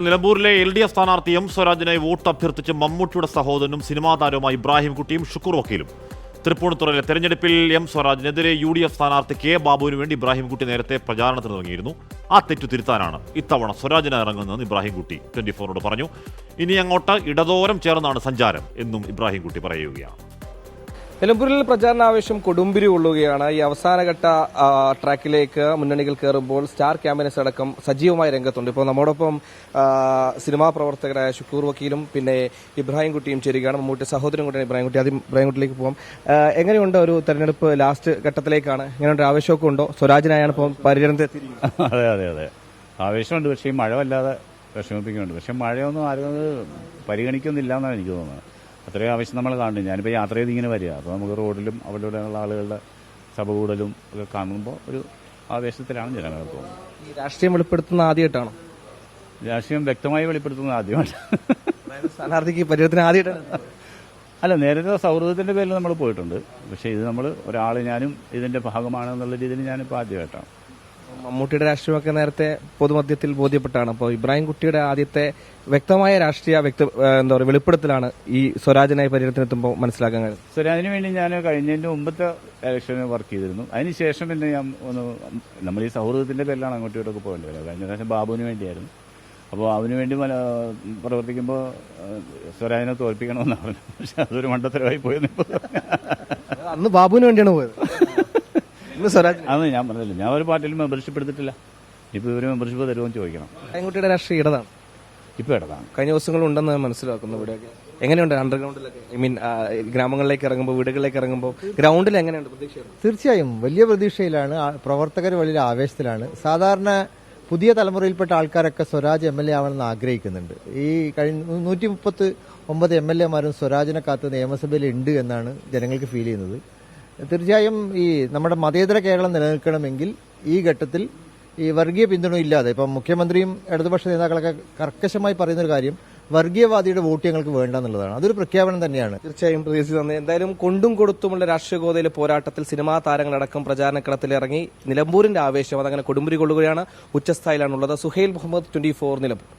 നിലമ്പൂരിലെ LDF സ്ഥാനാർത്ഥി M സ്വരാജിനെ vote അഭ്യർത്ഥിച്ച് മമ്മൂട്ടിയുടെ സഹോദരനും സിനിമാ താരവുമായി ഇബ്രാഹിം കുട്ടിയും ഷുക്കൂർ വക്കീലും. തൃപ്പൂണിത്തുറയിലെ തെരഞ്ഞെടുപ്പിൽ എം സ്വരാജിനെതിരെ UDF സ്ഥാനാർത്ഥി കെ ബാബുവിന് വേണ്ടി ഇബ്രാഹിം കുട്ടി നേരത്തെ പ്രചാരണത്തിന് തുടങ്ങിയിരുന്നു. ആ തെറ്റു തിരുത്താനാണ് ഇത്തവണ സ്വരാജിന് ഇറങ്ങുന്നതെന്ന് ഇബ്രാഹിം കുട്ടി 24നോട് പറഞ്ഞു. ഇനി അങ്ങോട്ട് ഇടതോരം ചേർന്നാണ് സഞ്ചാരം എന്നും ഇബ്രാഹിം കുട്ടി പറയുകയാണ്. നിലമ്പൂരിൽ പ്രചാരണാവേശം കൊടുമ്പിരി കൊള്ളുകയാണ്. ഈ അവസാനഘട്ട ട്രാക്കിലേക്ക് മുന്നണികൾ കയറുമ്പോൾ സ്റ്റാർ ക്യാമ്പയിനേഴ്സ് അടക്കം സജീവമായ രംഗത്തുണ്ട്. ഇപ്പോൾ നമ്മോടൊപ്പം സിനിമാ പ്രവർത്തകരായ ഷുക്കൂർ വക്കീലും പിന്നെ ഇബ്രാഹിം കുട്ടിയും ചേരുകയാണ്. മമ്മൂട്ടി സഹോദരൻ കൂടിയാണ് ഇബ്രാഹിം കുട്ടി. ആദ്യം ഇബ്രാഹിം കുട്ടിയിലേക്ക് പോകാം. എങ്ങനെയുണ്ട് ഒരു തെരഞ്ഞെടുപ്പ് ലാസ്റ്റ് ഘട്ടത്തിലേക്കാണ്? എങ്ങനെയുണ്ട്? ആവേശമൊക്കെ ഉണ്ടോ? സ്വരാജിനായാണ് ഇപ്പോൾ പര്യടനത്തിൽ എത്തിയിരിക്കുന്നത്. അതെ അതെ അതെ ആവേശമുണ്ട്. പക്ഷേ ഈ മഴ വല്ലാതെ വിഷമിപ്പിക്കുന്നുണ്ട്. പക്ഷെ മഴയൊന്നും ആരും പരിഗണിക്കുന്നില്ല എന്നാണ് എനിക്ക് തോന്നുന്നത്. അത്രയും ആവശ്യം നമ്മൾ കാണുന്നു. ഞാനിപ്പോൾ യാത്ര ചെയ്ത് ഇങ്ങനെ വരിക, അപ്പോൾ നമുക്ക് റോഡിലും അവിടെയുള്ള ആളുകളുടെ സഭ കൂടലും ഒക്കെ കാണുമ്പോൾ ഒരു ആവേശത്തിലാണ് ജനങ്ങൾ തോന്നുന്നത്. ഈ രാഷ്ട്രീയം വെളിപ്പെടുത്തുന്ന ആദ്യമായിട്ടാണോ? രാഷ്ട്രീയം വ്യക്തമായി വെളിപ്പെടുത്തുന്നത് ആദ്യമായിട്ട്. സ്ഥാനാർത്ഥിക്ക് പര്യടനത്തിന് ആദ്യമായിട്ടാണ്? അല്ല, നേരത്തെ സൗഹൃദത്തിന്റെ പേരിൽ നമ്മൾ പോയിട്ടുണ്ട്. പക്ഷേ ഇത് നമ്മൾ ഒരാൾ ഞാനും ഇതിന്റെ ഭാഗമാണെന്നുള്ള രീതിയിൽ ഞാനിപ്പോൾ ആദ്യമായിട്ടാണ്. മമ്മൂട്ടിയുടെ രാഷ്ട്രീയമൊക്കെ നേരത്തെ പൊതുമധ്യത്തിൽ ബോധ്യപ്പെട്ടാണ്. അപ്പോൾ ഇബ്രാഹിം കുട്ടിയുടെ ആദ്യത്തെ വ്യക്തമായ രാഷ്ട്രീയ എന്താ പറയുക വെളിപ്പെടുത്തലാണ് ഈ സ്വരാജിനായി പര്യടനത്തിനെത്തുമ്പോൾ മനസ്സിലാക്കാൻ കഴിയും. സ്വരാജിന് വേണ്ടി ഞാൻ കഴിഞ്ഞതിന്റെ മുമ്പത്തെ ഇലക്ഷന് വർക്ക് ചെയ്തിരുന്നു. അതിനുശേഷം പിന്നെ ഞാൻ നമ്മൾ ഈ സൗഹൃദത്തിന്റെ പേരിലാണ് അങ്ങോട്ടും ഇങ്ങോട്ടൊക്കെ പോകേണ്ടി വരിക. കഴിഞ്ഞ പ്രാവശ്യം ബാബുവിന് വേണ്ടിയായിരുന്നു. അപ്പോൾ അവന് വേണ്ടി പ്രവർത്തിക്കുമ്പോൾ സ്വരാജിനെ തോൽപ്പിക്കണമെന്നാണ് പറഞ്ഞു. പക്ഷെ അതൊരു മണ്ടത്തരമായി പോയെന്ന് ഇപ്പോൾ. അന്ന് ബാബുവിന് വേണ്ടിയാണ് പോയത്. അന്ന് ഞാൻ പറഞ്ഞില്ല, ഞാൻ ഒരു പാർട്ടിയിൽ മെമ്പർഷിപ്പ് എടുത്തിട്ടില്ല. ഇപ്പോൾ ഇവര് മെമ്പർഷിപ്പ് തരുമെന്ന് ചോദിക്കണം. കുട്ടിയുടെ രാഷ്ട്രീയ ഇടതാണ് ഇപ്പോൾ ഇടതാണ്. കഴിഞ്ഞ ദിവസങ്ങളുണ്ടെന്ന് മനസ്സിലാക്കുന്നു. ഇവിടെയൊക്കെ എങ്ങനെയുണ്ട്? അണ്ടർഗ്രൗണ്ടിലൊക്കെ ഗ്രാമങ്ങളിലേക്ക് ഇറങ്ങുമ്പോൾ, വീടുകളിലേക്ക് ഇറങ്ങുമ്പോൾ ഗ്രൗണ്ടിൽ എങ്ങനെയുണ്ട് പ്രതീക്ഷ? തീർച്ചയായും വലിയ പ്രതീക്ഷയിലാണ്. പ്രവർത്തകർ വലിയ ആവേശത്തിലാണ്. സാധാരണ പുതിയ തലമുറയിൽപ്പെട്ട ആൾക്കാരൊക്കെ സ്വരാജ് MLA ആവണമെന്ന് ആഗ്രഹിക്കുന്നുണ്ട്. ഈ കഴിഞ്ഞ 139 MLA-മാരും സ്വരാജിനെ കാത്ത് നിയമസഭയിൽ ഉണ്ട് എന്നാണ് ജനങ്ങൾക്ക് ഫീൽ ചെയ്യുന്നത്. തീർച്ചയായും ഈ നമ്മുടെ മതേതര കേരളം നിലനിൽക്കണമെങ്കിൽ ഈ ഘട്ടത്തിൽ ഈ വർഗീയ പിന്തുണ ഇല്ലാതെ, ഇപ്പം മുഖ്യമന്ത്രിയും ഇടതുപക്ഷ നേതാക്കളൊക്കെ കർക്കശമായി പറയുന്നൊരു കാര്യം വർഗീയവാദിയുടെ വോട്ട് ഞങ്ങൾക്ക് വേണ്ട എന്നുള്ളതാണ്. അതൊരു പ്രഖ്യാപനം തന്നെയാണ്. തീർച്ചയായും പ്രതീക്ഷ തന്നെ. എന്തായാലും കൊണ്ടും കൊടുത്തുമുള്ള രാഷ്ട്രീയ ഗോതയിലെ പോരാട്ടത്തിൽ സിനിമാ താരങ്ങളടക്കം പ്രചാരണക്കളത്തിലിറങ്ങി നിലമ്പൂരിന്റെ ആവേശം അതങ്ങനെ കൊടുമ്പിരി കൊള്ളുകയാണ്. ഉച്ചസ്ഥായിലാണുള്ളത്. സുഹൈൽ മുഹമ്മദ്, 24 നിലമ്പൂർ.